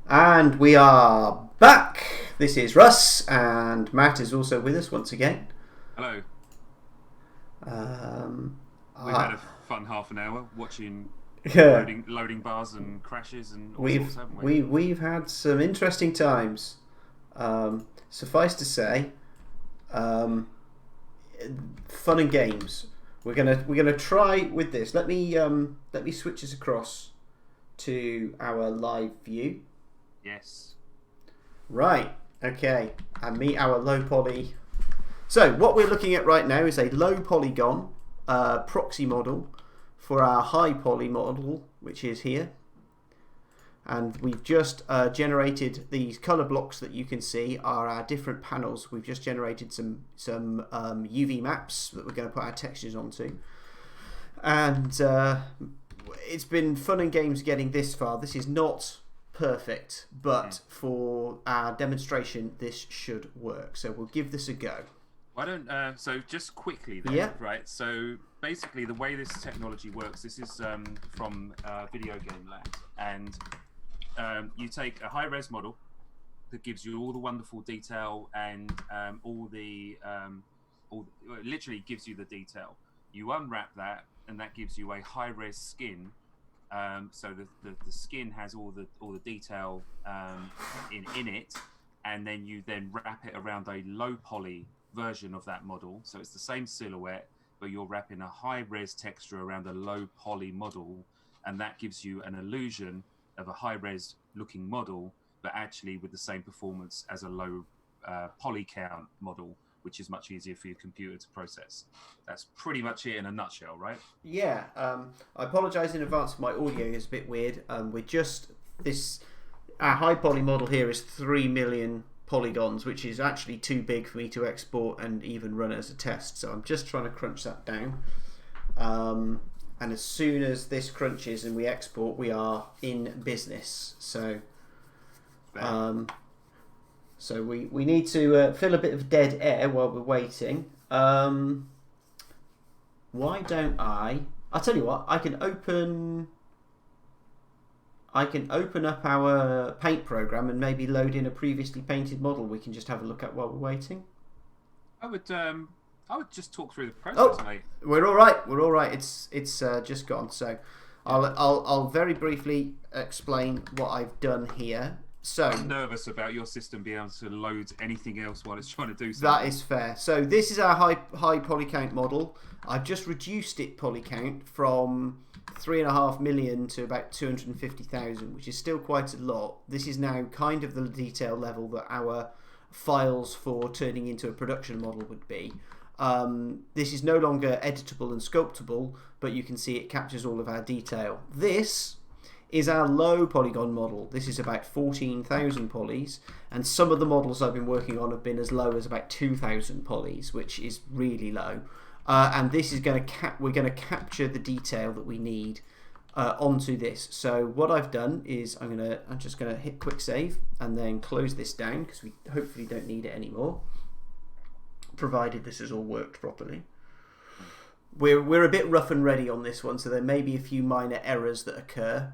And we are back. This is Russ, and Matt is also with us once again. Hello. We've had a fun half an hour watching loading bars and crashes and all sorts, haven't we? We've had some interesting times. Suffice to say, fun and games. We're gonna try with this. Let me switch us across to our live view. Yes. Right. Okay. And meet our low poly. So what we're looking at right now is a low polygon proxy model for our high poly model, which is here. And we've just generated these color blocks that you can see are our different panels. We've just generated some UV maps that we're going to put our textures onto. And it's been fun and games getting this far. This is not perfect, but for our demonstration this should work, so we'll give this a go. Why don't so just quickly then, yeah. Right, so basically the way this technology works, this is from Video Game Lab, and you take a high-res model that gives you all the wonderful detail and literally gives you the detail. You unwrap that and that gives you a high-res skin. So the skin has all the detail in it, and then you wrap it around a low poly version of that model. So it's the same silhouette, but you're wrapping a high res texture around a low poly model, and that gives you an illusion of a high res looking model, but actually with the same performance as a low poly count model, which is much easier for your computer to process. That's pretty much it in a nutshell, right? Yeah. I apologise in advance if my audio is a bit weird. Our high poly model here is 3 million polygons, which is actually too big for me to export and even run as a test. So I'm just trying to crunch that down. And as soon as this crunches and we export, we are in business. So So we need to fill a bit of dead air while we're waiting. Why don't I'll tell you what, I can open up our paint program and maybe load in a previously painted model we can just have a look at while we're waiting. I would just talk through the process, mate. We're all right. It's just gone. So I'll very briefly explain what I've done here. So I'm nervous about your system being able to load anything else while it's trying to do something. That is fair. So this is our high poly count model. I've just reduced it poly count from 3.5 million to about 250,000, which is still quite a lot. This is now kind of the detail level that our files for turning into a production model would be. This is no longer editable and sculptable, but you can see it captures all of our detail. This is our low polygon model. This is about 14,000 polys, and some of the models I've been working on have been as low as about 2,000 polys, which is really low. And this is we're going to capture the detail that we need onto this. So what I've done is I'm just going to hit quick save and then close this down because we hopefully don't need it anymore, provided this has all worked properly. We're a bit rough and ready on this one, so there may be a few minor errors that occur,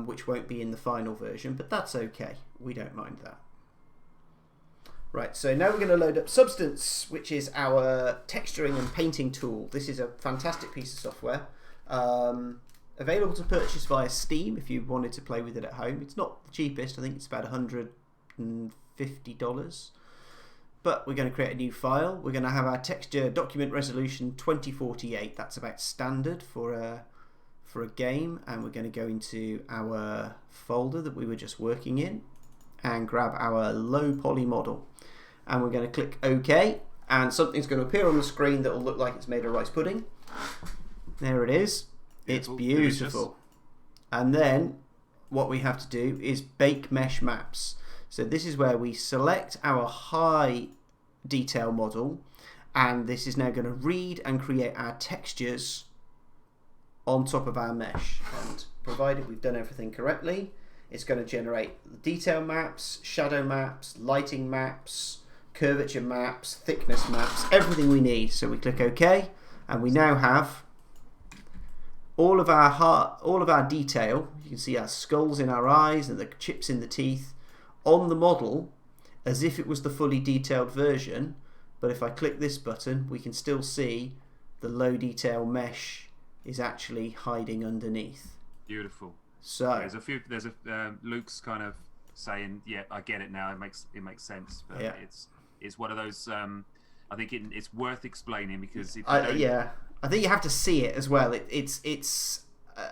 which won't be in the final version, but that's okay. We don't mind that. Right, so now we're going to load up Substance, which is our texturing and painting tool. This is a fantastic piece of software, available to purchase via Steam if you wanted to play with it at home. It's not the cheapest. I think it's about $150. But we're going to create a new file. We're going to have our texture document resolution 2048. That's about standard for a game. And we're going to go into our folder that we were just working in and grab our low poly model. And we're going to click OK. And something's going to appear on the screen that will look like it's made of rice pudding. There it is. It's beautiful. And then what we have to do is bake mesh maps. So this is where we select our high detail model, and this is now going to read and create our textures on top of our mesh. And provided we've done everything correctly, it's going to generate detail maps, shadow maps, lighting maps, curvature maps, thickness maps, everything we need. So we click OK, and we now have all of our detail. You can see our skulls in our eyes and the chips in the teeth on the model as if it was the fully detailed version. But if I click this button, we can still see the low detail mesh is actually hiding underneath. Beautiful. So there's Luke's kind of saying, yeah, I get it now. It makes sense. But yeah. It's one of those. I think it's worth explaining because if I think you have to see it as well. It's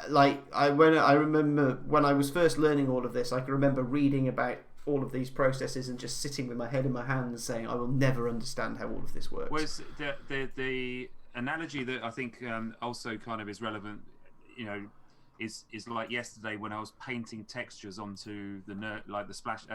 like I remember when I was first learning all of this, I can remember reading about all of these processes and just sitting with my head in my hands saying, I will never understand how all of this works. Whereas the analogy that I think also kind of is relevant, you know, is like yesterday when I was painting textures onto the splash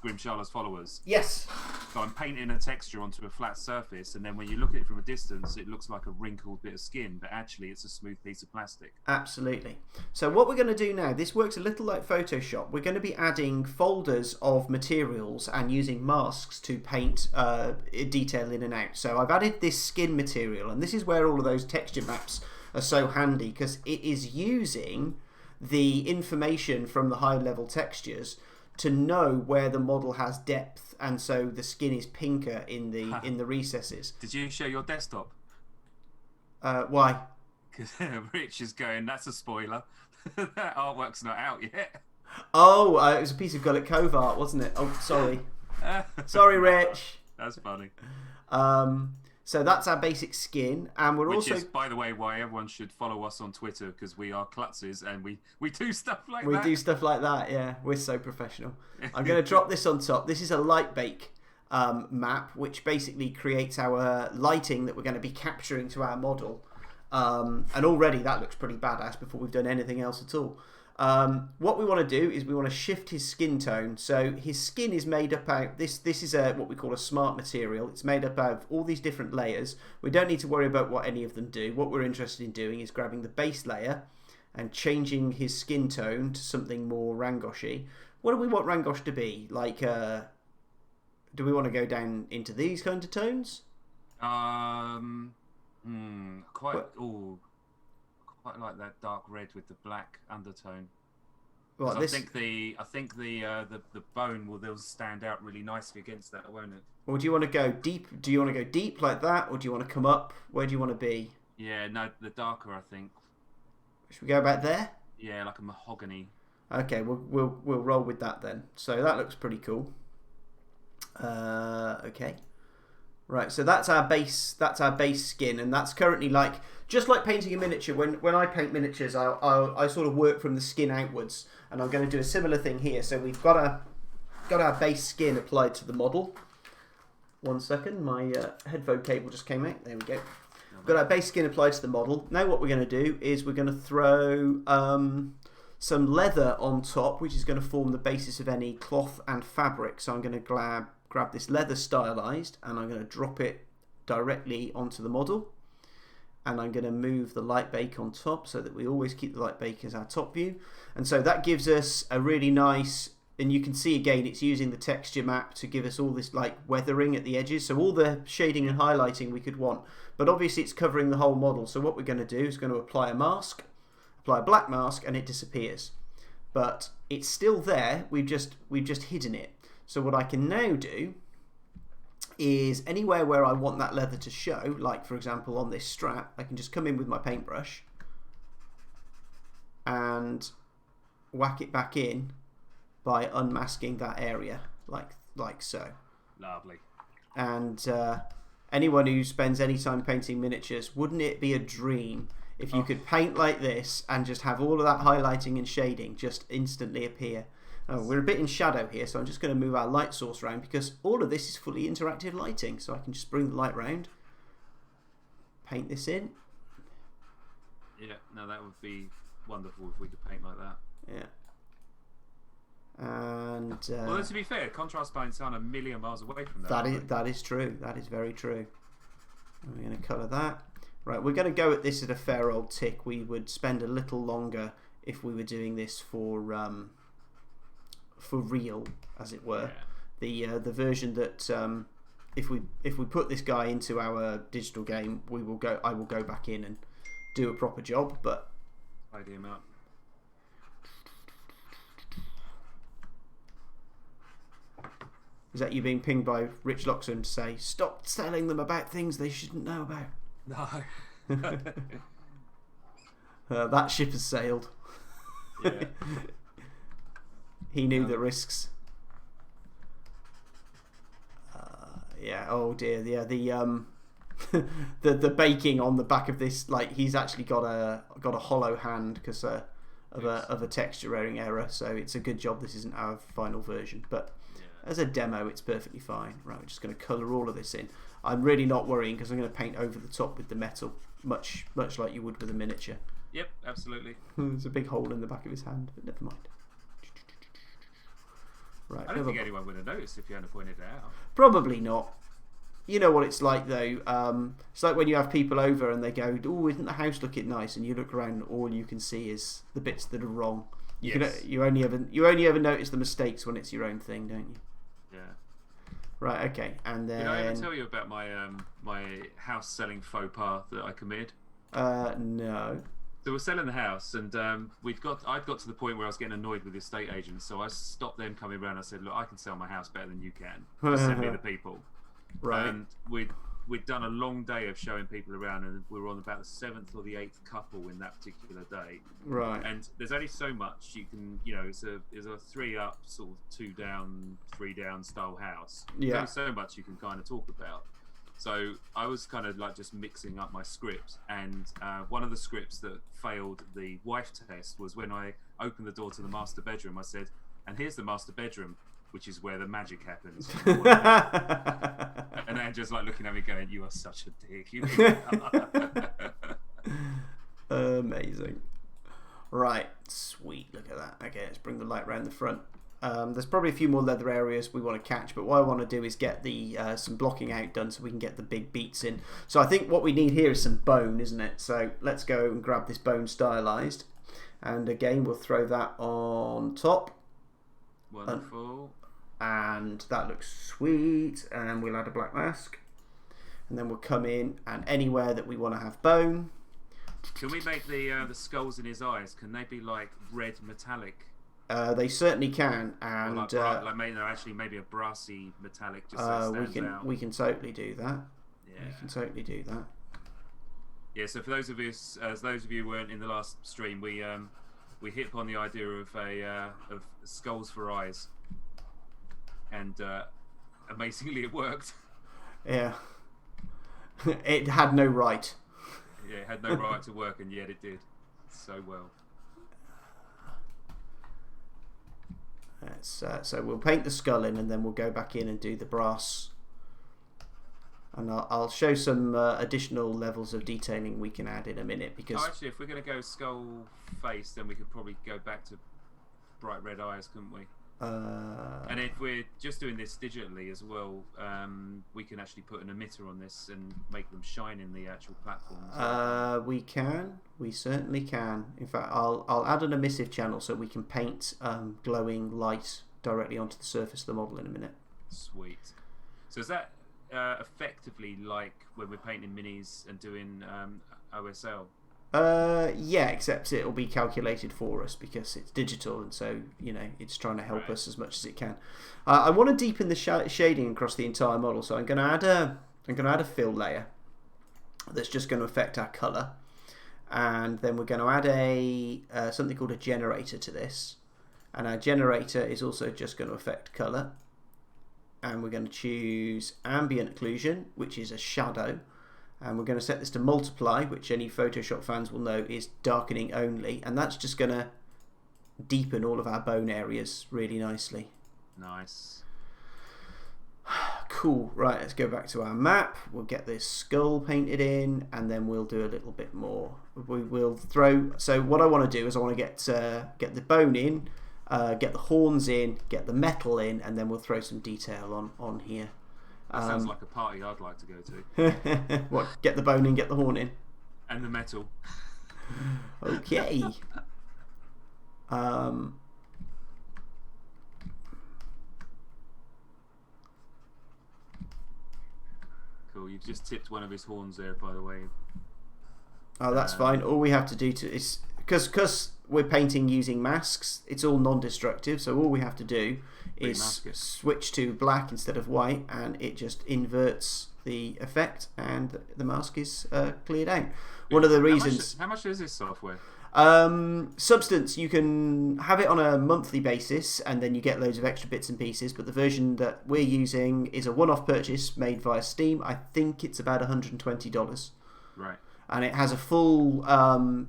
Grimsharla's followers. Yes. So I'm painting a texture onto a flat surface, and then when you look at it from a distance, it looks like a wrinkled bit of skin, but actually it's a smooth piece of plastic. Absolutely. So what we're going to do now, this works a little like Photoshop. We're going to be adding folders of materials and using masks to paint detail in and out. So I've added this skin material, and this is where all of those texture maps are so handy, because it is using the information from the high level textures to know where the model has depth, and so the skin is pinker in the recesses. Did you show your desktop? Why? Because Rich is going, that's a spoiler. That artwork's not out yet. Oh, it was a piece of Gullet Cove art, wasn't it? Oh, sorry. Sorry, Rich. That's funny. So that's our basic skin, and Which is, by the way, why everyone should follow us on Twitter, because we are klutzes and we do stuff like that. We do stuff like that, yeah. We're so professional. I'm going to drop this on top. This is a light bake map, which basically creates our lighting that we're going to be capturing to our model. And already that looks pretty badass before we've done anything else at all. What we want to do is we want to shift his skin tone. So his skin is made up out, this is what we call a smart material. It's made up out of all these different layers. We don't need to worry about what any of them do. What we're interested in doing is grabbing the base layer and changing his skin tone to something more Rangoshy. What do we want Rangosh to be? Like, do we want to go down into these kind of tones? Quite like that dark red with the black undertone. Well, I think the bone will stand out really nicely against that, won't it? Or do you want to go deep? Do you want to go deep like that, or do you want to come up? Where do you want to be? Yeah, no, the darker, I think. Should we go back there? Yeah, like a mahogany. Okay, we'll roll with that then. So that looks pretty cool. Okay. Right, so that's our base skin, and that's currently like, just like painting a miniature. When I paint miniatures, I sort of work from the skin outwards, and I'm going to do a similar thing here. So we've got our base skin applied to the model. One second, my headphone cable just came out. There we go. We've got our base skin applied to the model. Now what we're going to do is we're going to throw some leather on top, which is going to form the basis of any cloth and fabric. So I'm going to grab this leather stylized, and I'm going to drop it directly onto the model, and I'm going to move the light bake on top so that we always keep the light bake as our top view. And so that gives us a really nice, and you can see again it's using the texture map to give us all this like weathering at the edges, so all the shading and highlighting we could want, but obviously it's covering the whole model. So what we're going to do is going to apply a mask, apply a black mask, and it disappears, but it's still there. We've just hidden it. So what I can now do is anywhere where I want that leather to show, like for example on this strap, I can just come in with my paintbrush and whack it back in by unmasking that area, like so. Lovely. And anyone who spends any time painting miniatures, wouldn't it be a dream if you could paint like this and just have all of that highlighting and shading just instantly appear? Oh, we're a bit in shadow here, so I'm just going to move our light source around, because all of this is fully interactive lighting. So I can just bring the light round, paint this in. Yeah, no, that would be wonderful if we could paint like that. Yeah. And well, to be fair, contrast paints aren't a million miles away from that. That is true. That is very true. And we're going to colour that. Right, we're going to go at this at a fair old tick. We would spend a little longer if we were doing this for real, as it were. Yeah. The version that if we put this guy into our digital game, I will go back in and do a proper job. But tidy him up. Is that you being pinged by Rich Loxon to say, stop telling them about things they shouldn't know about? No. That ship has sailed. Yeah. He knew the risks. Yeah. Oh dear. Yeah. The baking on the back of this, like he's actually got a hollow hand because of a texturing error. So it's a good job this isn't our final version, but. As a demo, it's perfectly fine. Right, we're just going to colour all of this in. I'm really not worrying because I'm going to paint over the top with the metal, much like you would with a miniature. Yep, absolutely. There's a big hole in the back of his hand, but never mind. Right. I don't think anyone would have noticed if you hadn't pointed it out. Probably not. You know what it's like though. It's like when you have people over and they go, "Oh, isn't the house looking nice?" And you look around, and all you can see is the bits that are wrong. You only ever notice the mistakes when it's your own thing, don't you? Yeah. Right. Okay. And then. Did I ever tell you about my my house selling faux pas that I committed? No. So we're selling the house, and I'd got to the point where I was getting annoyed with the estate agents, so I stopped them coming around. I said, "Look, I can sell my house better than you can. Just send me the people." Right. And we'd done a long day of showing people around, and we were on about the 7th or the 8th couple in that particular day. Right. And there's only so much you can, it's a 3 up, sort of 2 down, 3 down style house. Yeah. There's only so much you can kind of talk about. So I was kind of like just mixing up my scripts, and one of the scripts that failed the wife test was when I opened the door to the master bedroom. I said, "And here's the master bedroom, which is where the magic happens." And they're just like looking at me going, "You are such a dick." Amazing. Right, sweet, look at that. Okay, let's bring the light around the front. There's probably a few more leather areas we want to catch, but what I want to do is get the some blocking out done so we can get the big beats in. So I think what we need here is some bone, isn't it? So let's go and grab this bone stylized, and again we'll throw that on top. Wonderful. And that looks sweet, and we'll add a black mask, and then we'll come in, and anywhere that we want to have bone. Can we make the skulls in his eyes? Can they be like red metallic? They certainly can, and maybe a brassy metallic. Just so it stands out. We can totally do that. Yeah, we can totally do that. Yeah. So for those of you who weren't in the last stream, we hit upon the idea of of skulls for eyes, and amazingly it worked. Yeah. It had no right. Yeah, it had no right to work, and yet it did so well. So we'll paint the skull in, and then we'll go back in and do the brass. And I'll show some additional levels of detailing we can add in a minute. Because actually, if we're going to go skull face, then we could probably go back to bright red eyes, couldn't we? And if we're just doing this digitally as well, we can actually put an emitter on this and make them shine in the actual platform. We can. We certainly can. In fact, I'll add an emissive channel so we can paint glowing light directly onto the surface of the model in a minute. Sweet. So is that effectively like when we're painting minis and doing OSL? Yeah, except it'll be calculated for us because it's digital, and so it's trying to help us as much as it can. I want to deepen the shading across the entire model, so I'm going to add a fill layer that's just going to affect our color, and then we're going to add a something called a generator to this, and our generator is also just going to affect color, and we're going to choose ambient occlusion, which is a shadow. And we're going to set this to multiply, which any Photoshop fans will know is darkening only, and that's just going to deepen all of our bone areas really nicely. Nice. Cool. Right, let's go back to our map. We'll get this skull painted in, and then we'll do a little bit more. We will throw. So what I want to do is I want to get the bone in, get the horns in, get the metal in, and then we'll throw some detail on here. That sounds like a party I'd like to go to. What? Get the bone in, get the horn in, and the metal. Okay. Cool. You've just tipped one of his horns there, by the way. Oh, that's fine. All we have to do is because we're painting using masks, it's all non-destructive. So all we have to do is switch to black instead of white, and it just inverts the effect, and the mask is cleared out. One of the reasons. How much is this software? Substance, you can have it on a monthly basis, and then you get loads of extra bits and pieces. But the version that we're using is a one-off purchase made via Steam. I think it's about $120. Right. And it has a full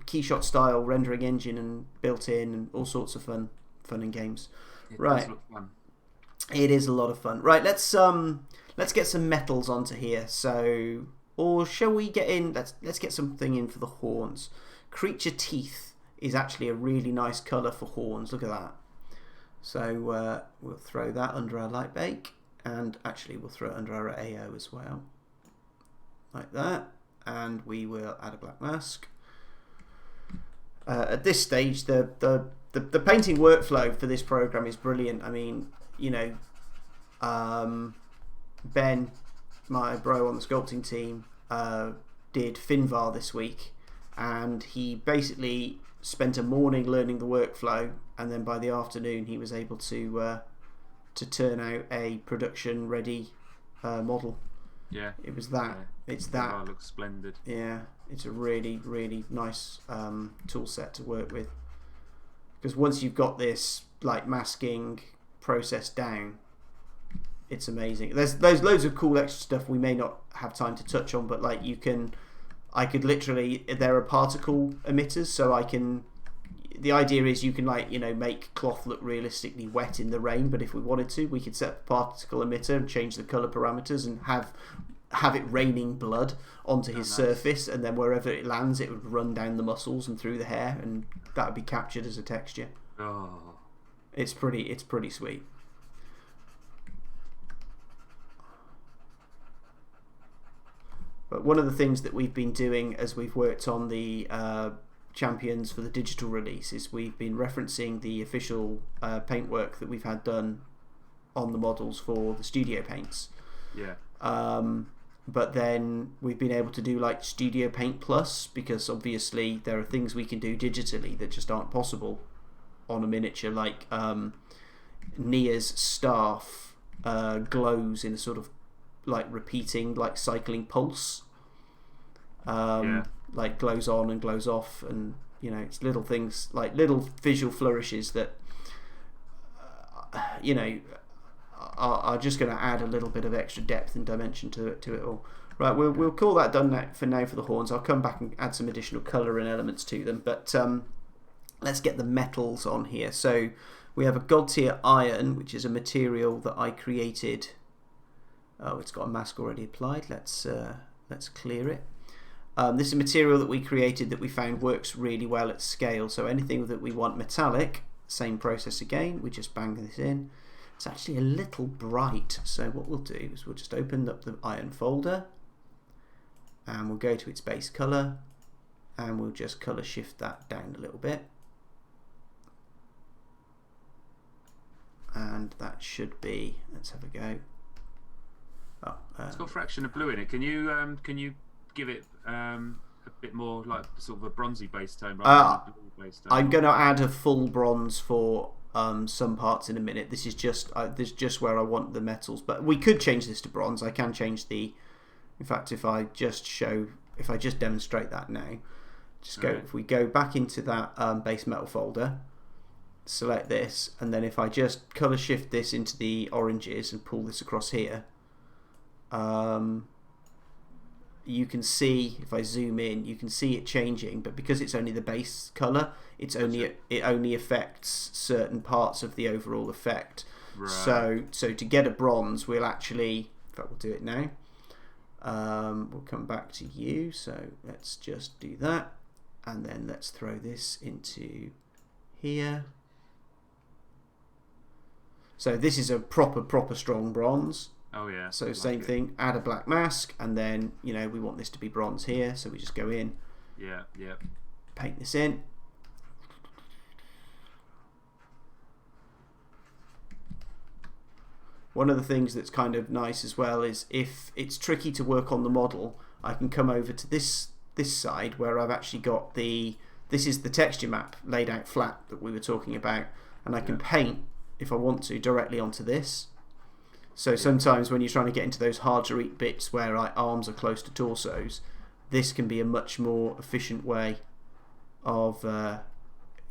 keyshot style rendering engine and built in, and all sorts of fun and games. It right. does look fun. It is a lot of fun. Right, let's get some metals onto here. So, or shall we get in? Let's get something in for the horns. Creature teeth is actually a really nice colour for horns. Look at that. So we'll throw that under our light bake, and actually we'll throw it under our AO as well, like that. And we will add a black mask. At this stage, the painting workflow for this program is brilliant. I mean, you know, Ben, my bro on the sculpting team, did Finvar this week, and he basically spent a morning learning the workflow, and then by the afternoon he was able to turn out a production ready model. Yeah, it was that. Yeah. It's that. It looks splendid. Yeah, it's a really, really nice tool set to work with. Because once you've got this like masking process down, it's amazing. There's loads of cool extra stuff we may not have time to touch on, but like I could literally, there are particle emitters, so I can. The idea is you can make cloth look realistically wet in the rain, but if we wanted to, we could set the particle emitter and change the color parameters and have it raining blood onto his surface, and then wherever it lands, it would run down the muscles and through the hair, and that would be captured as a texture. Oh, it's pretty sweet. But one of the things that we've been doing as we've worked on the Champions for the digital release is we've been referencing the official paintwork that we've had done on the models for the studio paints. Yeah. But then we've been able to do like Studio Paint Plus, because obviously there are things we can do digitally that just aren't possible on a miniature. Like Nia's staff glows in a sort of like repeating, like cycling pulse. Like glows on and glows off, and you know, it's little things like little visual flourishes that you know are just going to add a little bit of extra depth and dimension to it all. Right, we'll call that done for now for the horns. I'll come back and add some additional colour and elements to them, but let's get the metals on here. So we have a Godtear iron, which is a material that I created. Oh, it's got a mask already applied. Let's clear it. This is a material that we created that we found works really well at scale. So anything that we want metallic, same process again. We just bang this in. It's actually a little bright. So what we'll do is we'll just open up the iron folder, and we'll go to its base color, and we'll just color shift that down a little bit. And that should be, let's have a go. Oh, it's got a fraction of blue in it. Can you give it a bit more like sort of a bronzy base tone rather than a blue base tone? I'm going to add a full bronze for some parts in a minute. This is just where I want the metals, but we could change this to bronze. I can change the. In fact, if I just demonstrate that now, just go. Right. If we go back into that base metal folder, select this, and then if I just color shift this into the oranges and pull this across here. You can see, if I zoom in, you can see it changing, but because it's only the base color, it only affects certain parts of the overall effect. Right. So to get a bronze, we'll actually, in fact, we'll do it now. We'll come back to you. So let's just do that, and then let's throw this into here. So this is a proper strong bronze. Oh yeah. So same thing, add a black mask, and then we want this to be bronze here, so we just go in. Yeah. Paint this in. One of the things that's kind of nice as well is if it's tricky to work on the model, I can come over to this this side where I've actually got this is the texture map laid out flat that we were talking about, and I can paint, if I want to, directly onto this. So sometimes when you're trying to get into those hard to reach bits where arms are close to torsos, this can be a much more efficient way of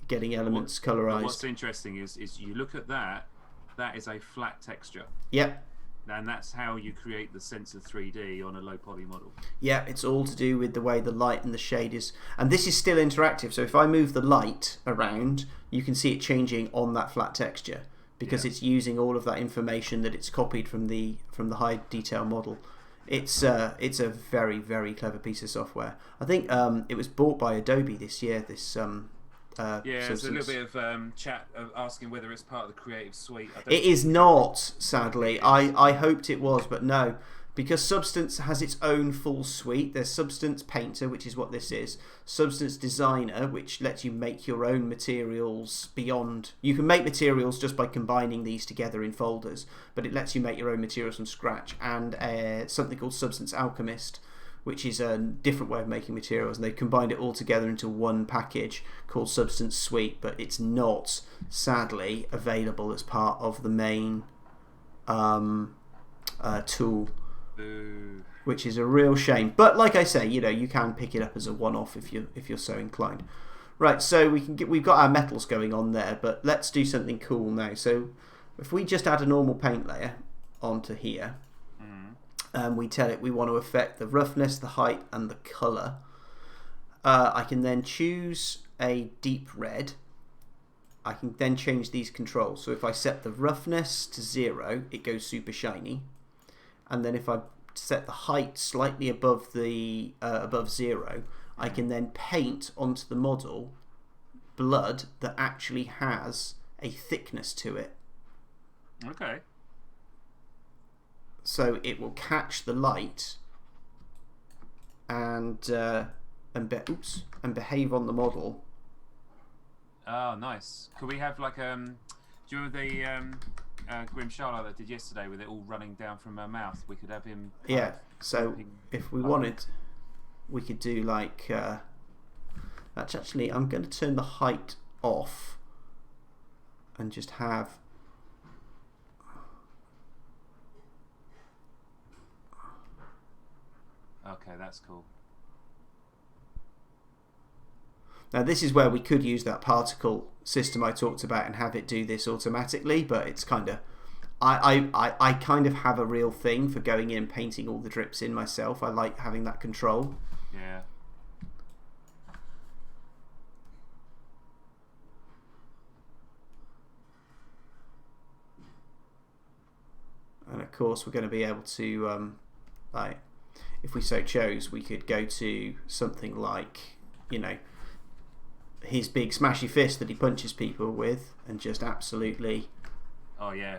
getting elements colorized. What's interesting is you look at that is a flat texture. Yep. And that's how you create the sense of 3D on a low poly model. Yeah, it's all to do with the way the light and the shade is. And this is still interactive, so if I move the light around, you can see it changing on that flat texture, because it's using all of that information that it's copied from the high detail model. It's a very, very clever piece of software. I think it was bought by Adobe this year. There's a little bit of chat asking whether it's part of the Creative Suite. It is not, sadly. I hoped it was, but no. Because Substance has its own full suite. There's Substance Painter, which is what this is. Substance Designer, which lets you make your own materials beyond... You can make materials just by combining these together in folders, but it lets you make your own materials from scratch. And something called Substance Alchemist, which is a different way of making materials, and they've combined it all together into one package called Substance Suite, but it's not, sadly, available as part of the main tool, which is a real shame. But like I say, you can pick it up as a one-off if you're so inclined. Right, so we've got our metals going on there, but let's do something cool now. So if we just add a normal paint layer onto here, and we tell it we want to affect the roughness, the height, and the colour. I can then choose a deep red. I can then change these controls. So if I set the roughness to 0, it goes super shiny. And then if I set the height slightly above 0, I can then paint onto the model blood that actually has a thickness to it. Okay. So it will catch the light and behave on the model. Oh, nice. Could we have like do you remember the Grim Charlotte that did yesterday with it all running down from her mouth? We could have him. Yeah. So if we wanted, we could do like. Actually, I'm going to turn the height off and just have. Okay, that's cool. Now this is where we could use that particle system I talked about and have it do this automatically, but it's kind of... I kind of have a real thing for going in and painting all the drips in myself. I like having that control. Yeah. And of course we're going to be able to if we so chose, we could go to something like, his big smashy fist that he punches people with, and just absolutely... Oh yeah.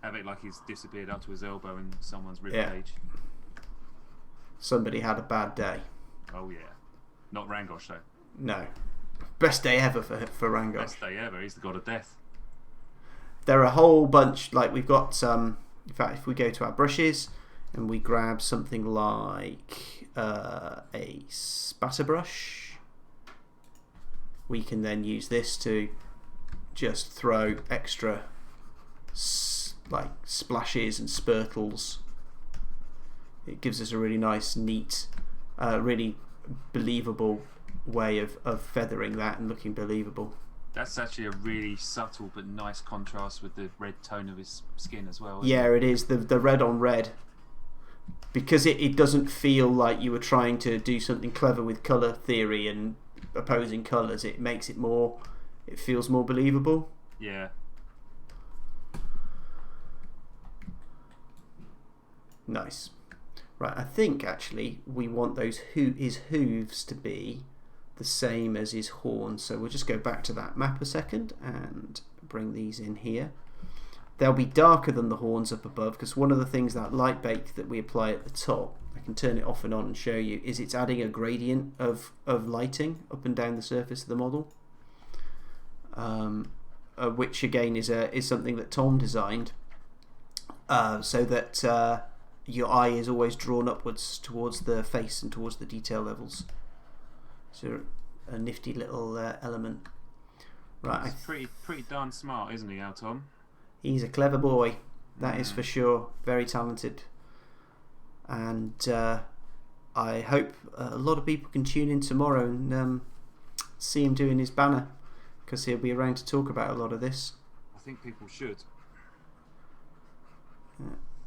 Have it like he's disappeared up to his elbow in someone's ribcage. Somebody had a bad day. Oh yeah. Not Rangosh though. No. Best day ever for Rangosh. Best day ever. He's the god of death. There are a whole bunch, like we've got, in fact, if we go to our brushes and we grab something like a spatter brush, we can then use this to just throw extra splashes and spurtles. It gives us a really nice, neat, really believable way of feathering that and looking believable. That's actually a really subtle but nice contrast with the red tone of his skin as well. Yeah, it is. The red on red. Because it doesn't feel like you were trying to do something clever with colour theory and opposing colours. It makes it more... It feels more believable. Yeah. Nice. Right, I think actually we want his hooves to be the same as his horns. So we'll just go back to that map a second and bring these in here. They'll be darker than the horns up above, because one of the things, that light bake that we apply at the top, I can turn it off and on and show you, is it's adding a gradient of lighting up and down the surface of the model, which again is something that Tom designed, so that your eye is always drawn upwards towards the face and towards the detail levels. So a nifty little element. Right, He's pretty darn smart, isn't he, our Tom? He's a clever boy, that is for sure. Very talented, and I hope a lot of people can tune in tomorrow and see him doing his banner, because he'll be around to talk about a lot of this. I think people should.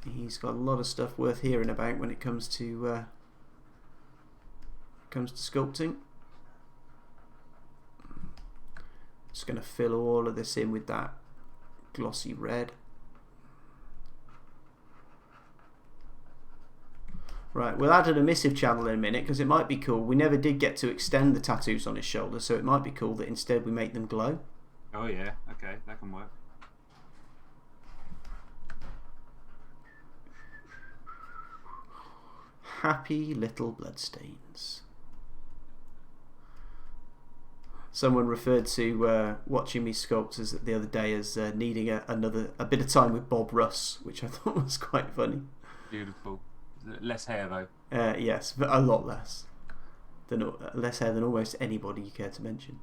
He's got a lot of stuff worth hearing about when it comes to sculpting. Just going to fill all of this in with that glossy red. Right, we'll add an emissive channel in a minute, because it might be cool. We never did get to extend the tattoos on his shoulder, so it might be cool that instead we make them glow. Oh yeah, okay, that can work. Happy little bloodstains. Someone referred to watching me sculpt the other day as needing a bit of time with Bob Russ, which I thought was quite funny. Beautiful. Less hair though. Yes, but a lot less. Less hair than almost anybody you care to mention.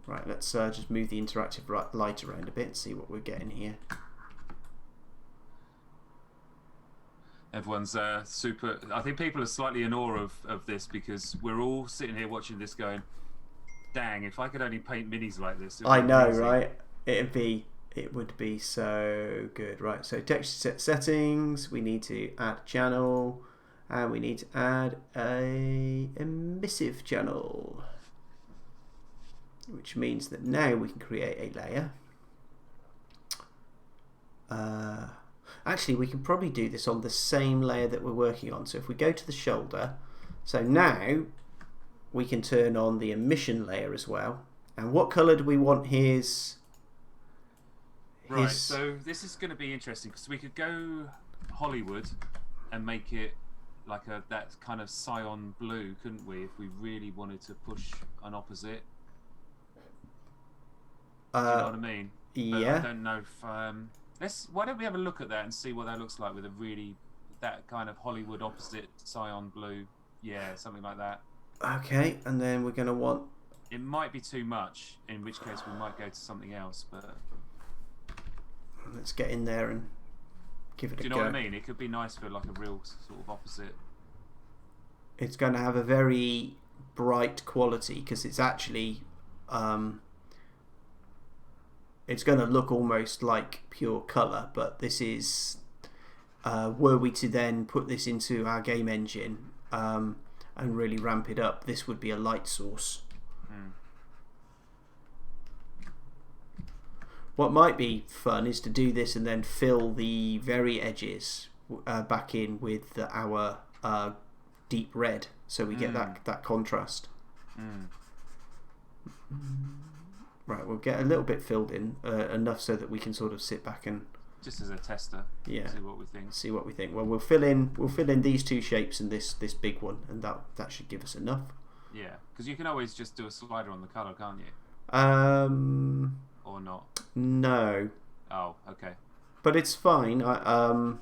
Right, let's just move the interactive light around a bit and see what we're getting here. Everyone's super. I think people are slightly in awe of this, because we're all sitting here watching this going, dang, if I could only paint minis like this. I know, right? It would be so good. Right, so texture set settings, we need to add a channel, and we need to add a emissive channel, which means that now we can create a layer. Actually, we can probably do this on the same layer that we're working on. So if we go to the shoulder, so now we can turn on the emission layer as well. And what colour do we want his... Right, so this is going to be interesting, because we could go Hollywood and make it like that kind of cyan blue, couldn't we, if we really wanted to push an opposite? Do you know what I mean? Yeah. But I don't know if... why don't we have a look at that and see what that looks like with that kind of Hollywood opposite cyan blue. Yeah, something like that. Okay, and then we're going to want... It might be too much, in which case we might go to something else, but... Let's get in there and give it a go. Do you know what I mean? It could be nice for like a real sort of opposite. It's going to have a very bright quality, because it's actually... it's going to look almost like pure colour, but this is... were we to then put this into our game engine and really ramp it up, this would be a light source. What might be fun is to do this and then fill the very edges back in with our deep red, so we get that contrast. Right, we'll get a little bit filled in, enough so that we can sort of sit back and just as a tester, yeah, see what we think. Well, we'll fill in these two shapes and this big one, and that should give us enough. Yeah, because you can always just do a slider on the color, can't you? Or not? No. Oh, okay. But it's fine. I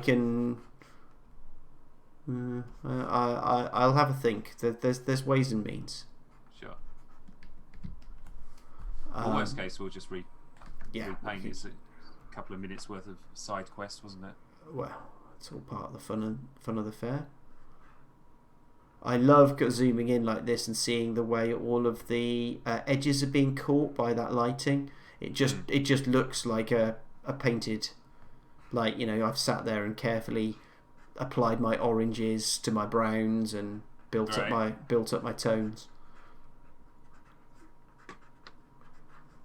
can. I'll have a think. There's ways and means. Sure. Worst case, we'll just repaint. It's a couple of minutes worth of side quest, wasn't it? Well, it's all part of the fun of the fair. I love zooming in like this and seeing the way all of the edges are being caught by that lighting. It just looks like a painted, like, you know, I've sat there and carefully applied my oranges to my browns and built up my tones.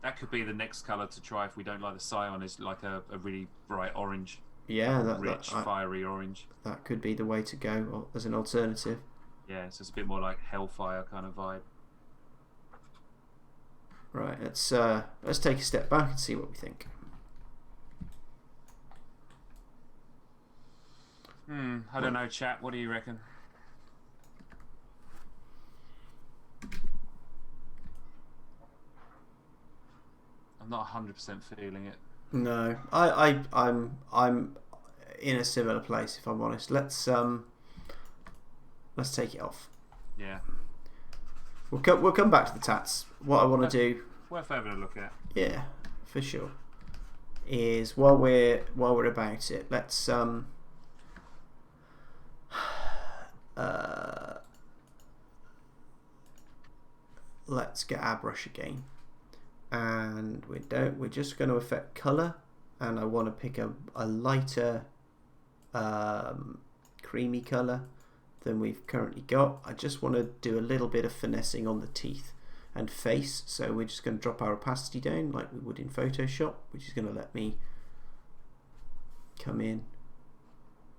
That could be the next colour to try if we don't like the cyan, is like a really bright orange. Yeah, rich, fiery orange. That could be the way to go as an alternative. Yeah, so it's a bit more like Hellfire kind of vibe. Right, let's take a step back and see what we think. I don't know, chat. What do you reckon? I'm not 100% feeling it. No, I'm in a similar place, if I'm honest. Let's take it off. Yeah. We'll come back to the tats. What I want to do, worth having a look at. Yeah, for sure. Is while we're about it, let's let's get our brush again, and we're just going to affect color, and I want to pick a lighter creamy color than we've currently got. I just want to do a little bit of finessing on the teeth and face, so we're just going to drop our opacity down like we would in Photoshop, which is going to let me come in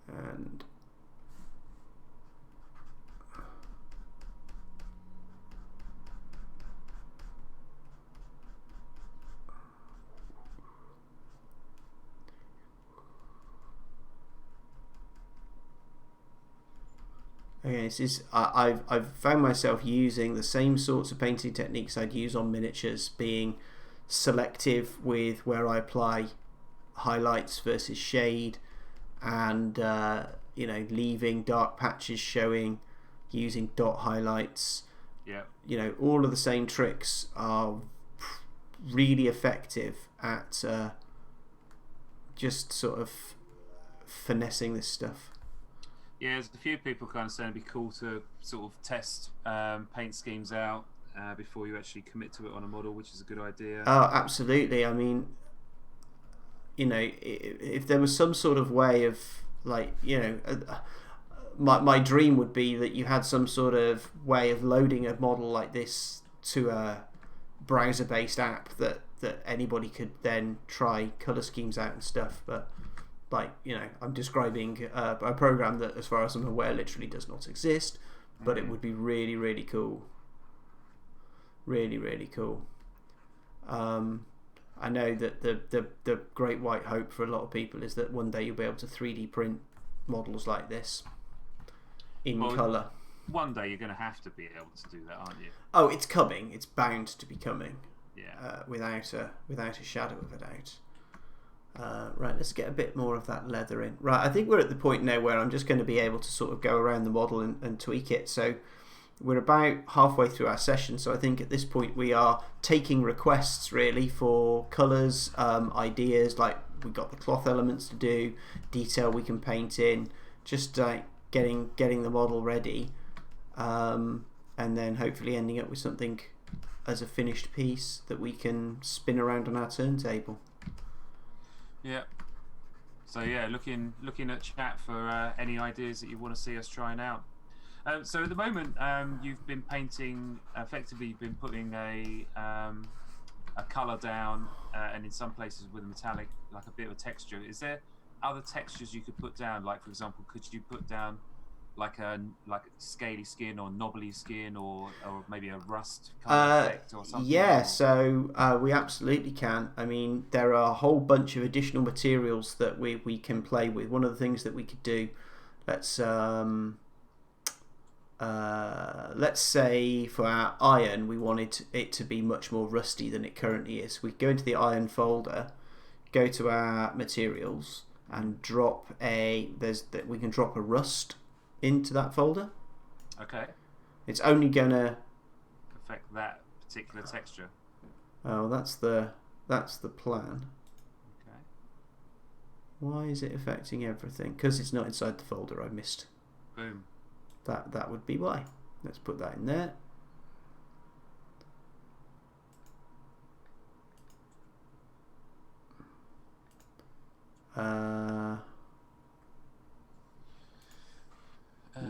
and okay, this is I've found myself using the same sorts of painting techniques I'd use on miniatures, being selective with where I apply highlights versus shade, and leaving dark patches showing, using dot highlights. Yeah. All of the same tricks are really effective at just sort of finessing this stuff. Yeah, there's a few people kind of saying it'd be cool to sort of test paint schemes out before you actually commit to it on a model, which is a good idea. Oh, absolutely. I mean, if there was some sort of way of, like, my dream would be that you had some sort of way of loading a model like this to a browser-based app that anybody could then try color schemes out and stuff, but I'm describing a program that, as far as I'm aware, literally does not exist, but it would be really, really cool. Really, really cool. I know that the great white hope for a lot of people is that one day you'll be able to 3D print models like this in colour. One day you're going to have to be able to do that, aren't you? Oh, it's coming. It's bound to be coming. Yeah. Without a shadow of a doubt. Right, let's get a bit more of that leather in. Right, I think we're at the point now where I'm just going to be able to sort of go around the model and tweak it. So we're about halfway through our session, so I think at this point we are taking requests really for colours, ideas, like we've got the cloth elements to do, detail we can paint in, just getting the model ready, and then hopefully ending up with something as a finished piece that we can spin around on our turntable. Yeah. So yeah, looking at chat for any ideas that you want to see us trying out. So at the moment, you've been painting. Effectively, you've been putting a color down, and in some places with a metallic, like a bit of a texture. Is there other textures you could put down? Like, for example, could you put down like a scaly skin or knobbly skin, or maybe a rust kind of effect or something? Yeah, so we absolutely can. I mean, there are a whole bunch of additional materials that we can play with. One of the things that we could do, let's say for our iron, we wanted it to be much more rusty than it currently is. We go into the iron folder, go to our materials, and we can drop a rust into that folder. Okay. It's only gonna affect that particular texture. Oh, that's the plan. Okay. Why is it affecting everything? Because it's not inside the folder. I missed. Boom. That would be why. Let's put that in there.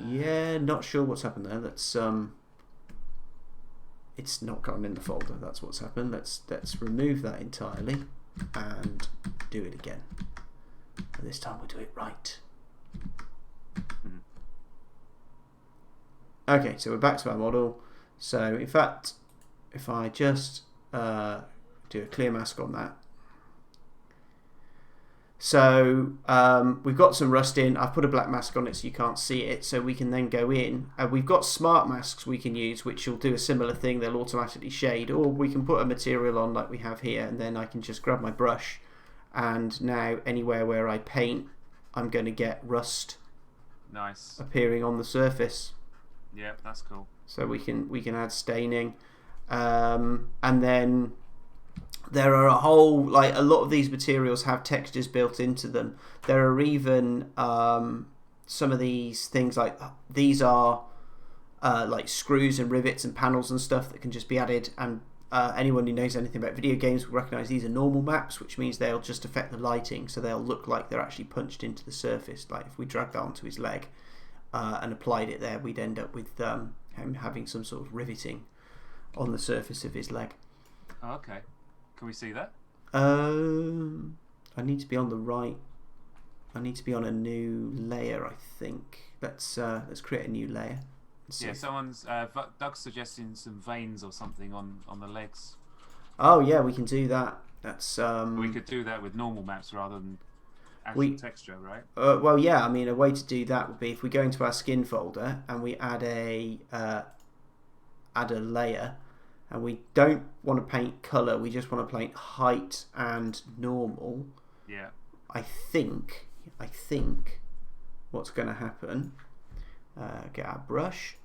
Yeah, not sure what's happened there. Let's it's not gone in the folder. That's what's happened. Let's remove that entirely and do it again. And this time we'll do it right. Okay, so we're back to our model. So in fact, if I just do a clear mask on that. So we've got some rust in. I've put a black mask on it so you can't see it, so we can then go in. We've got smart masks we can use, which will do a similar thing. They'll automatically shade, or we can put a material on like we have here, and then I can just grab my brush and now anywhere where I paint, I'm going to get rust appearing on the surface. Yeah, that's cool. So we can add staining, and then there are a lot of these materials have textures built into them. There are even some of these things like these are like screws and rivets and panels and stuff that can just be added, and anyone who knows anything about video games will recognise these are normal maps, which means they'll just affect the lighting, so they'll look like they're actually punched into the surface. Like if we dragged that onto his leg and applied it there, we'd end up with him having some sort of riveting on the surface of his leg. Oh, okay. Can we see that? I need to be on the right. I need to be on a new layer, I think. Let's create a new layer. Yeah, someone's Doug's suggesting some veins or something on the legs. Oh yeah, we can do that. That's we could do that with normal maps rather than actual texture, right? Well, yeah. I mean, a way to do that would be if we go into our skin folder and we add a layer, and we don't want to paint color. We just want to paint height and normal. Yeah. I think what's going to happen. Get our brush.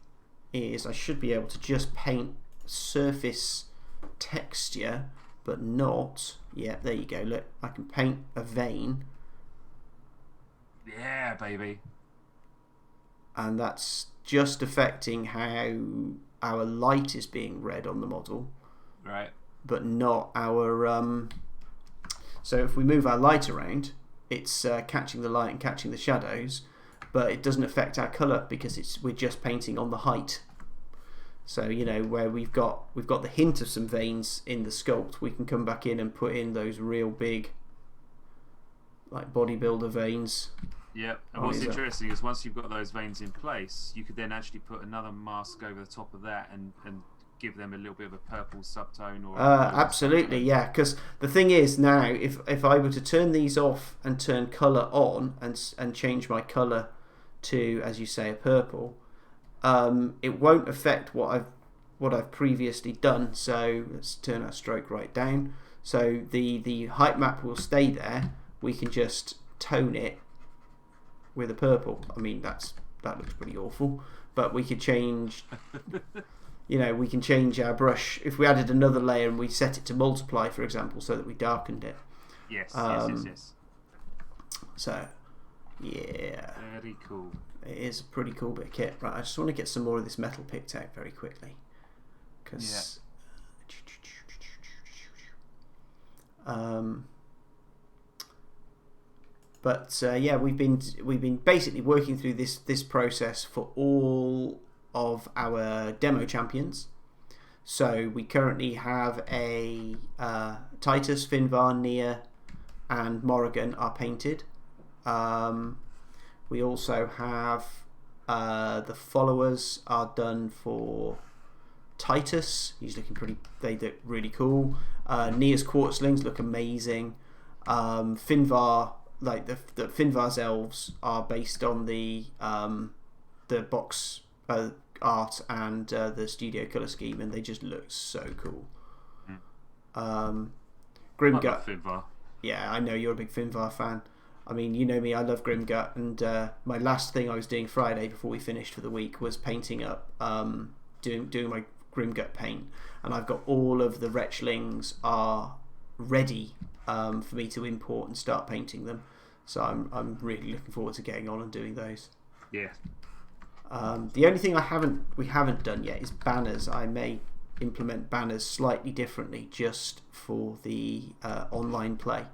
Is I should be able to just paint surface texture, but not. Yeah, there you go. Look, I can paint a vein. Yeah, baby. And that's just affecting how our light is being read on the model, right? But not our. So if we move our light around, it's catching the light and catching the shadows, but it doesn't affect our colour because we're just painting on the height. So where we've got the hint of some veins in the sculpt, we can come back in and put in those real big, like bodybuilder veins. Yep. And what's interesting is once you've got those veins in place, you could then actually put another mask over the top of that and give them a little bit of a purple subtone. Or absolutely, yeah. Because the thing is now, if I were to turn these off and turn colour on and change my colour to, as you say, a purple, it won't affect what I've previously done. So let's turn our stroke right down. So the height map will stay there. We can just tone it with a purple. I mean that looks pretty awful, but we could change. We can change our brush if we added another layer and we set it to multiply, for example, so that we darkened it. Yes. Yes. So, yeah. Very cool. It is a pretty cool bit of kit. Right, I just want to get some more of this metal picked out very quickly. Because... yeah, we've been basically working through this process for all of our demo champions. So we currently have a Titus, Finvar, Nia, and Morrigan are painted. We also have the followers are done for Titus. He's looking they look really cool. Nia's quartzlings look amazing. Finvar, like the Finvar's elves are based on the box art and the studio color scheme, and they just look so cool. Grimgut. I love Finvar. Yeah, I know you're a big Finvar fan. I mean, you know me, I love Grimgut, and my last thing I was doing Friday before we finished for the week was painting up, doing my Grimgut paint, and I've got all of the Wretchlings are ready for me to import and start painting them. So I'm really looking forward to getting on and doing those. Yeah. The only thing we haven't done yet is banners. I may implement banners slightly differently just for the online play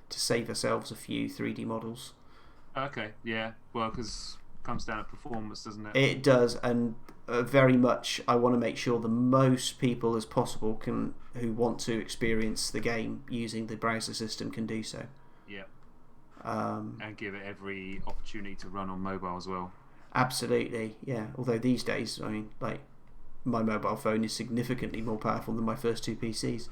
to save ourselves a few 3D models. Okay, yeah. Well, because it comes down to performance, doesn't it? It does, and very much I want to make sure the most people as possible who want to experience the game using the browser system can do so. Yeah. And give it every opportunity to run on mobile as well. Absolutely, yeah. Although these days, I mean, like, my mobile phone is significantly more powerful than my first two PCs.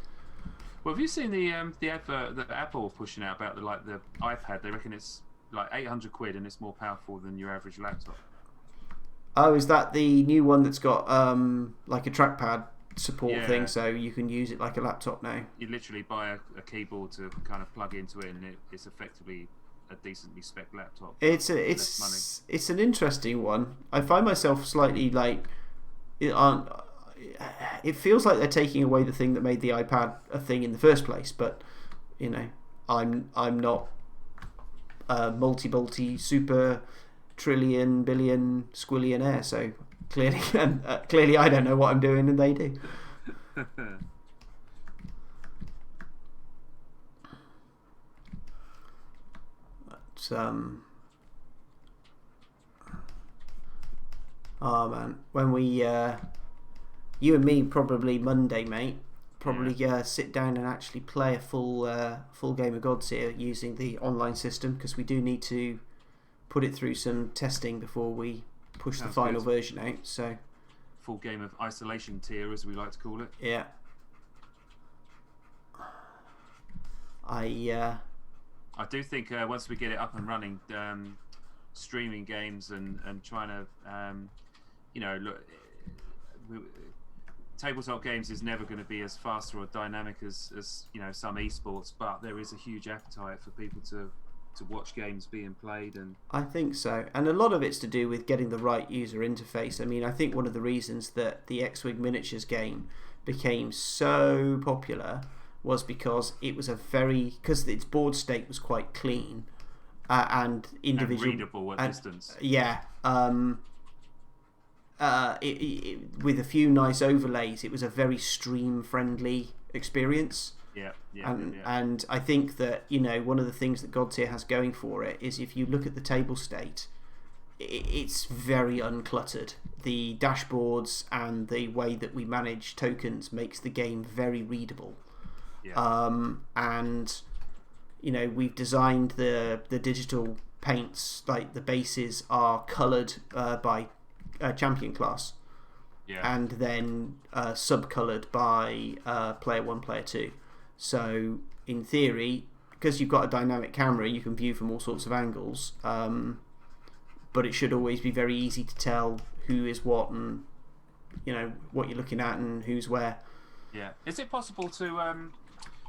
Well, have you seen the advert that Apple were pushing out about the iPad? They reckon it's like £800 and it's more powerful than your average laptop. Oh, is that the new one that's got like a trackpad support thing, so you can use it like a laptop now. You literally buy a keyboard to kind of plug into it, and it's effectively a decently spec laptop. It's an interesting one. I find myself slightly like it feels like they're taking away the thing that made the iPad a thing in the first place. But you know, I'm not multi super trillion billion squillionaire, so clearly I don't know what I'm doing and they do. But, oh man, when we you and me probably Monday, mate, sit down and actually play a full game of Godtear using the online system, because we do need to put it through some testing before we push the final version out. So full game of isolation tier, as we like to call it. Yeah. I do think once we get it up and running, streaming games and trying to, look, tabletop games is never going to be as fast or dynamic as some esports, but there is a huge appetite for people to watch games being played. And I think so, and a lot of it's to do with getting the right user interface. I mean, I think one of the reasons that the X-Wing miniatures game became so popular was because it was because its board state was quite clean and individual and readable at distance. Yeah, with a few nice overlays, it was a very stream friendly experience. And I think that one of the things that Godtear has going for it is, if you look at the table state, it's very uncluttered. The dashboards and the way that we manage tokens makes the game very readable. And we've designed the digital paints, like the bases are coloured by champion class, and then sub-coloured by player 1, player 2. So in theory, because you've got a dynamic camera, you can view from all sorts of angles, but it should always be very easy to tell who is what, and what you're looking at and who's where. Yeah. Is it possible to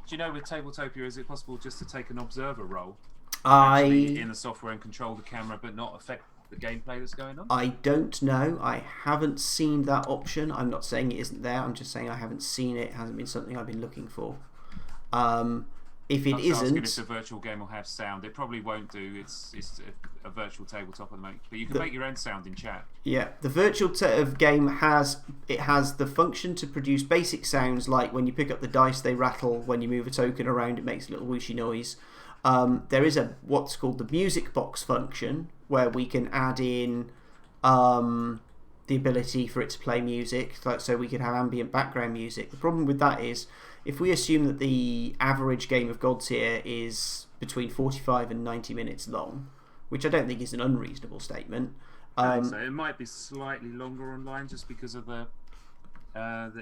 with Tabletopia, is it possible just to take an observer role in the software and control the camera but not affect the gameplay that's going on? I don't know. I haven't seen that option. I'm not saying it isn't there. I'm just saying I haven't seen it. It hasn't been something I've been looking for. If it isn't, if the virtual game will have sound. It probably won't do. It's a virtual tabletop at the moment, but you can make your own sound in chat. Yeah, the virtual game has the function to produce basic sounds, like when you pick up the dice, they rattle. When you move a token around, it makes a little whooshy noise. There is what's called the music box function, where we can add in the ability for it to play music, so we could have ambient background music. The problem with that is, if we assume that the average game of Godtear is between 45 and 90 minutes long, which I don't think is an unreasonable statement. I think so. It might be slightly longer online just because of the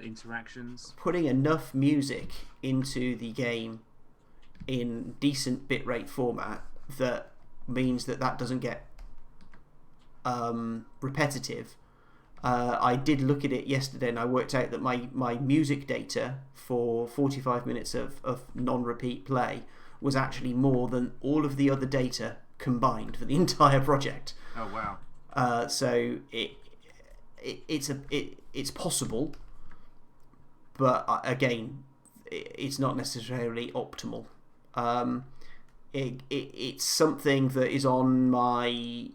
interactions. Putting enough music into the game in decent bitrate format that means that doesn't get repetitive. I did look at it yesterday, and I worked out that my music data for 45 minutes of non-repeat play was actually more than all of the other data combined for the entire project. Oh wow! So it's possible, but again, it's not necessarily optimal. It's something that is on my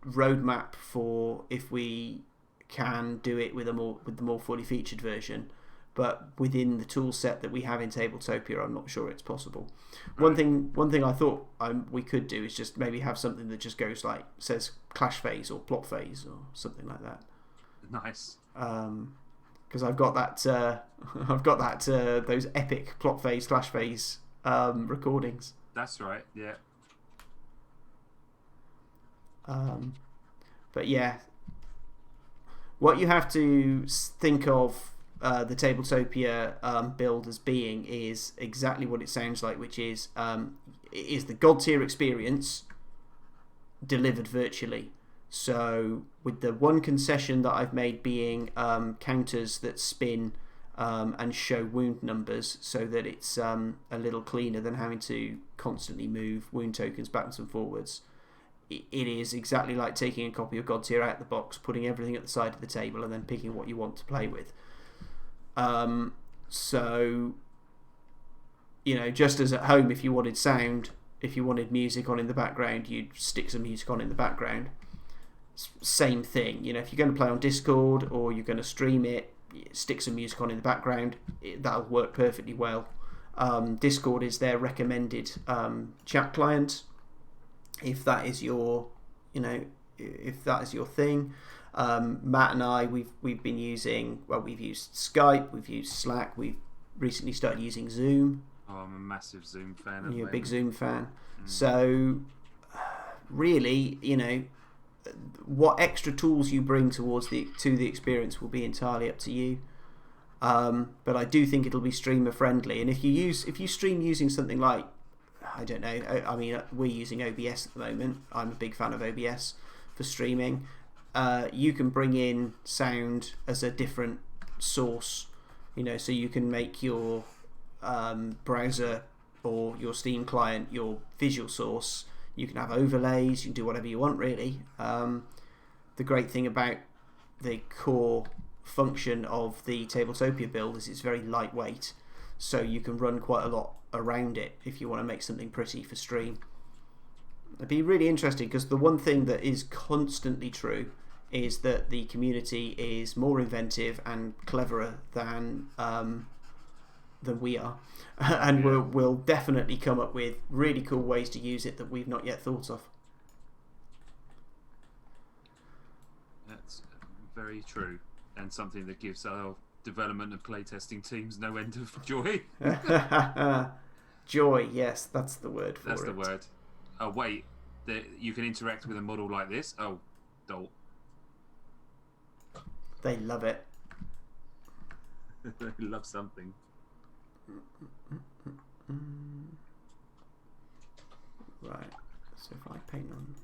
roadmap for if we can do it with the more fully featured version, but within the tool set that we have in Tabletopia, I'm not sure it's possible. Right. One thing I thought we could do is just maybe have something that just goes says clash phase or plot phase or something like that. Nice. Because I've got that those epic plot phase, clash phase recordings. That's right. Yeah. But yeah, what you have to think of the Tabletopia build as being is exactly what it sounds like, which is the Godtear experience delivered virtually. So with the one concession that I've made being counters that spin and show wound numbers so that it's a little cleaner than having to constantly move wound tokens backwards and forwards. It is exactly like taking a copy of Godtear out of the box, putting everything at the side of the table, and then picking what you want to play with. So, just as at home, if you wanted sound, if you wanted music on in the background, you'd stick some music on in the background. Same thing. If you're going to play on Discord or you're going to stream it, stick some music on in the background. That'll work perfectly well. Discord is their recommended chat client. If that is your, if that is your thing. Matt and I, we've been using. We've used Skype, we've used Slack, we've recently started using Zoom. Oh, I'm a massive Zoom fan. You're a big Zoom fan. So, really, what extra tools you bring towards the experience will be entirely up to you. But I do think it'll be streamer friendly. And if you stream using something like, I don't know, I mean, we're using OBS at the moment. I'm a big fan of OBS for streaming. You can bring in sound as a different source, so you can make your browser or your Steam client your visual source. You can have overlays, you can do whatever you want, really. The great thing about the core function of the Tabletopia build is it's very lightweight, so you can run quite a lot around it if you want to make something pretty for stream. It'd be really interesting, because the one thing that is constantly true is that the community is more inventive and cleverer than we are, and we'll definitely come up with really cool ways to use it that we've not yet thought of. That's very true, and something that gives our development and playtesting teams no end of joy. Joy, yes, that's the word for it. That's the word. Oh wait, you can interact with a model like this. Oh, dolt. They love it. They love something. Right, so if I paint on,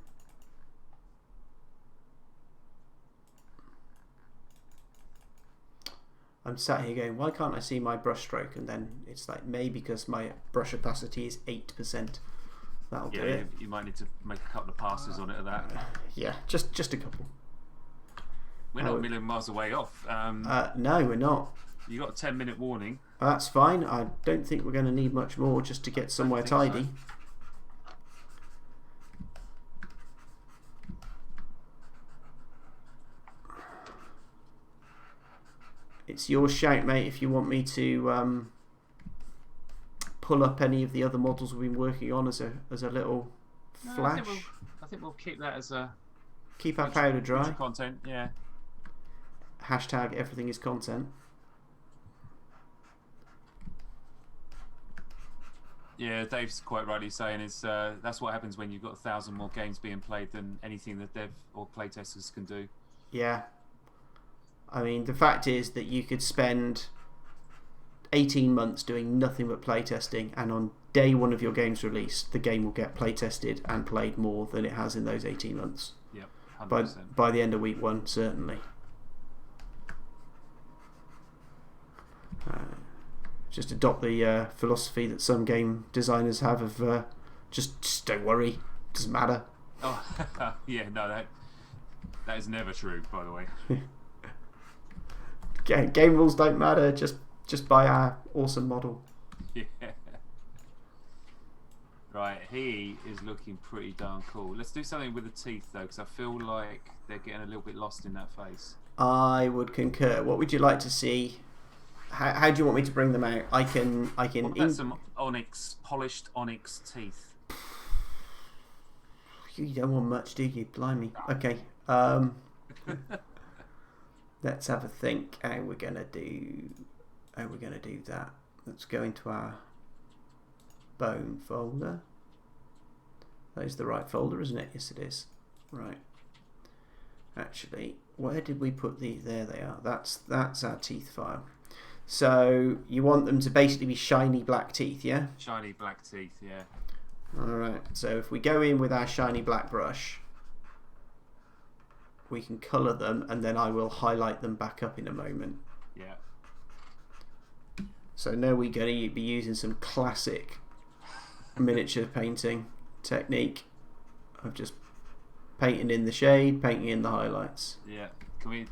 I'm sat here going, why can't I see my brush stroke? And then it's like, maybe because my brush opacity is 8%. That'll do it. You might need to make a couple of passes on it of that. Yeah, just a couple. We're not a million miles away off. No, we're not. You got a 10-minute warning. That's fine. I don't think we're going to need much more just to get somewhere tidy. So. It's your shout, mate, if you want me to pull up any of the other models we've been working on as a little flash. I think we'll keep that as a... Keep our powder dry. Content, yeah. Hashtag everything is content. Yeah, Dave's quite rightly saying that's what happens when you've got 1,000 more games being played than anything that dev or playtesters can do. Yeah. I mean, the fact is that you could spend 18 months doing nothing but playtesting, and on day one of your game's release, the game will get playtested and played more than it has in those 18 months. Yep, 100%. By the end of week one, certainly. Just adopt the philosophy that some game designers have of just don't worry, doesn't matter. Oh, yeah, no, that is never true, by the way. Game rules don't matter, just buy our awesome model. Yeah. Right, he is looking pretty darn cool. Let's do something with the teeth, though, because I feel like they're getting a little bit lost in that face. I would concur. What would you like to see? How do you want me to bring them out? I can. What about some polished onyx teeth? You don't want much, do you? Blimey. Okay. Let's have a think. How we're gonna do that? Let's go into our bone folder. That is the right folder, isn't it? Yes, it is. Right. Actually, where did we put the? There they are. That's our teeth file. So you want them to basically be shiny black teeth, yeah? Shiny black teeth, yeah. Alright, so if we go in with our shiny black brush, we can colour them, and then I will highlight them back up in a moment. Yeah. So now we're going to be using some classic miniature painting technique of just painting in the shade, painting in the highlights. Yeah. Can we...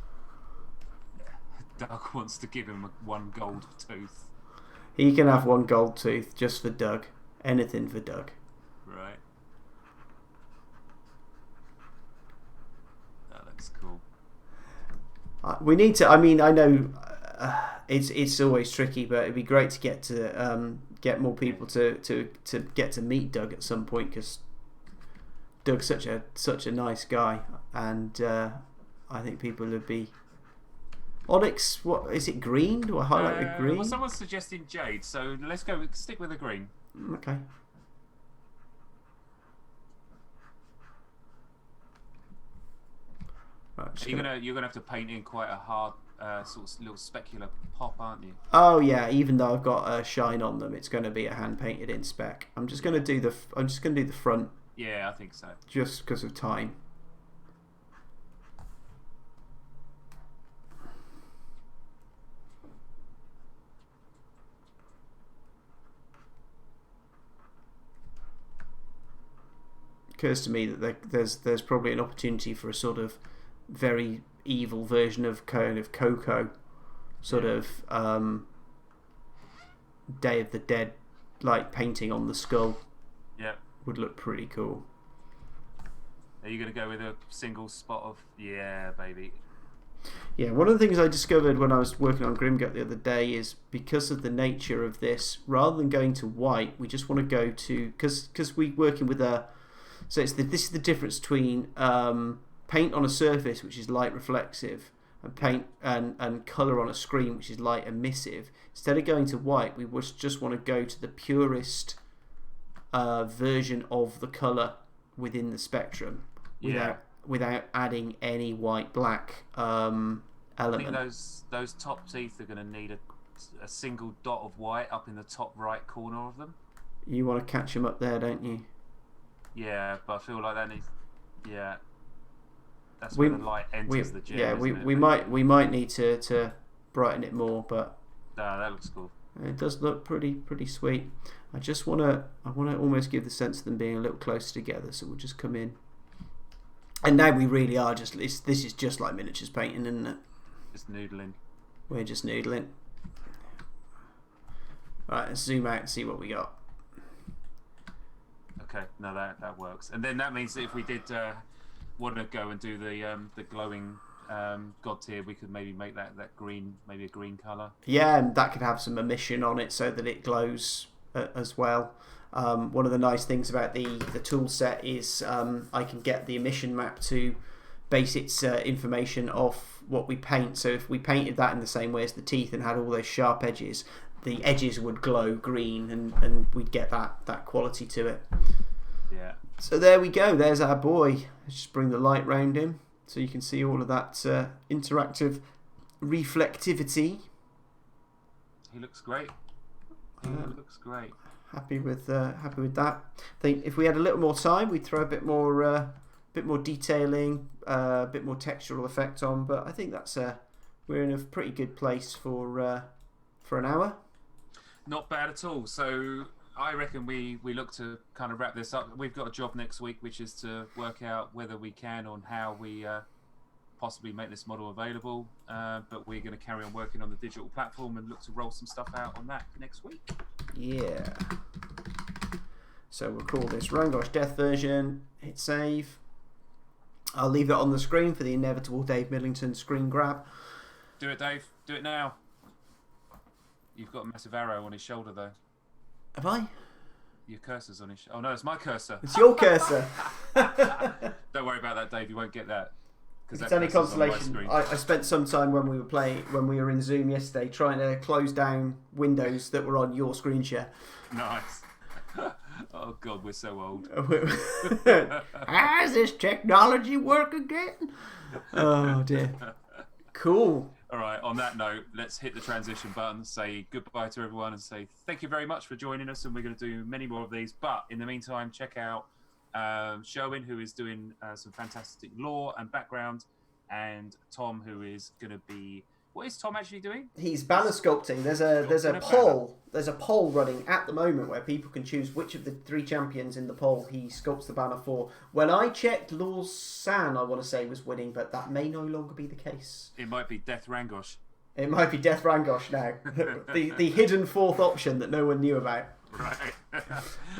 Doug wants to give him one gold tooth. He can have one gold tooth just for Doug. Anything for Doug. Right. That looks cool. We need to. I mean, I know it's always tricky, but it'd be great to get more people to get to meet Doug at some point, because Doug's such a nice guy, and I think people would be. Onyx, what is it? Green? Do I highlight with green? Well, someone's suggesting jade, so let's stick with the green. Okay. Right, you're gonna have to paint in quite a hard sort of little specular pop, aren't you? Oh yeah, even though I've got a shine on them, it's going to be a hand painted in spec. I'm just going to do the front. Yeah, I think so. Just because of time. Occurs to me that there's probably an opportunity for a sort of very evil version of kind of Coco, sort of Day of the Dead like painting on the skull. Yeah, would look pretty cool. Are you going to go with a single spot of baby? Yeah, one of the things I discovered when I was working on Grimgut the other day is, because of the nature of this, rather than going to white, we just want to go to, because we're working with a. So this is the difference between paint on a surface, which is light reflexive, and paint and colour on a screen, which is light emissive. Instead of going to white, we just want to go to the purest version of the colour within the spectrum, without adding any white black element. I think those top teeth are going to need a single dot of white up in the top right corner of them. You want to catch them up there, don't you? Yeah, but I feel like that needs. Yeah, that's where the light enters the gem. Yeah, we might need to brighten it more, but that looks cool. It does look pretty sweet. I want to almost give the sense of them being a little closer together. So we'll just come in, and now we really are just. This is just like miniatures painting, isn't it? Just noodling. We're just noodling. Right, let's zoom out and see what we got. Okay, no, that works. And then that means that if we did want to go and do the glowing Godtear, we could maybe make that green, maybe a green colour. Yeah, and that could have some emission on it so that it glows as well. One of the nice things about the tool set is I can get the emission map to base its information off what we paint. So if we painted that in the same way as the teeth and had all those sharp edges, the edges would glow green, and we'd get that quality to it. Yeah. So there we go. There's our boy. Let's just bring the light round him so you can see all of that interactive reflectivity. He looks great. He looks great. Happy with that. I think if we had a little more time, we'd throw a bit more detailing, a bit more textural effect on. But I think that's we're in a pretty good place for an hour. Not bad at all. So I reckon we look to kind of wrap this up. We've got a job next week, which is to work out whether we can on how we possibly make this model available. But we're going to carry on working on the digital platform and look to roll some stuff out on that next week. Yeah. So we'll call this Rangosh Death version. Hit save. I'll leave it on the screen for the inevitable Dave Millington screen grab. Do it, Dave. Do it now. You've got a massive arrow on his shoulder, though. Have I? Your cursor's on his... Oh, no, it's my cursor. It's your cursor. Don't worry about that, Dave. You won't get that. It's only consolation. I spent some time when we were in Zoom yesterday trying to close down windows that were on your screen share. Nice. Oh, God, we're so old. Does this technology work again? Oh, dear. Cool. All right, on that note, let's hit the transition button, say goodbye to everyone, and say thank you very much for joining us, and we're going to do many more of these. But in the meantime, check out Sherwin, who is doing some fantastic lore and background, and Tom, who is going to be What is Tom actually doing? He's banner sculpting. There's a poll running at the moment where people can choose which of the 3 champions in the poll he sculpts the banner for. When I checked, Lawsan, I want to say, was winning, but that may no longer be the case. It might be Death Rangosh. It might be Death Rangosh now. the hidden 4th option that no one knew about. Right.